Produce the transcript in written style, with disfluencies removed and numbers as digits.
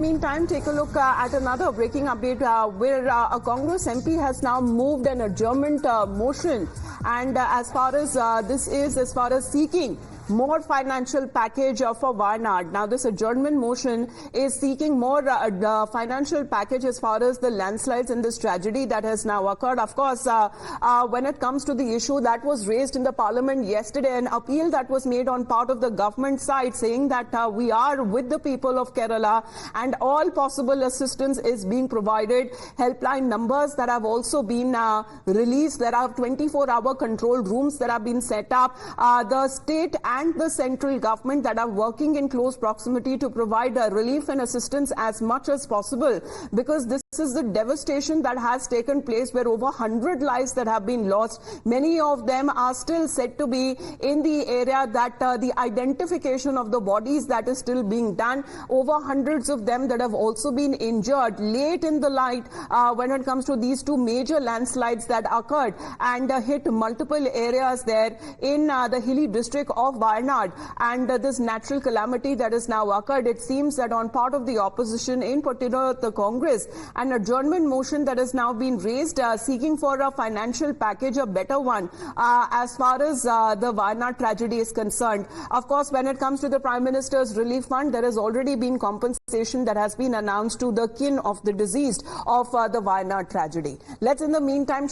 Meantime, take a look at another breaking update where a Congress MP has now moved an adjournment motion, and as far as seeking more financial package for Wayanad. Now, this adjournment motion is seeking more financial package as far as the landslides in this tragedy that has now occurred. Of course, when it comes to the issue that was raised in the parliament yesterday, an appeal that was made on part of the government side saying that we are with the people of Kerala and all possible assistance is being provided. Helpline numbers that have also been released. There are 24-hour control rooms that have been set up. The state and the central government that are working in close proximity to provide relief and assistance as much as possible, because this is the devastation that has taken place where over 100 lives that have been lost. Many of them are still said to be in the area that the identification of the bodies that is still being done. Over hundreds of them that have also been injured late in the night when it comes to these two major landslides that occurred and hit multiple areas there in the hilly district of Wayanad. And this natural calamity that has now occurred, it seems that on part of the opposition, in particular the Congress, an adjournment motion that has now been raised seeking for a financial package, a better one, as far as the Wayanad tragedy is concerned. Of course, when it comes to the Prime Minister's Relief Fund, there has already been compensation that has been announced to the kin of the deceased of the Wayanad tragedy. Let's in the meantime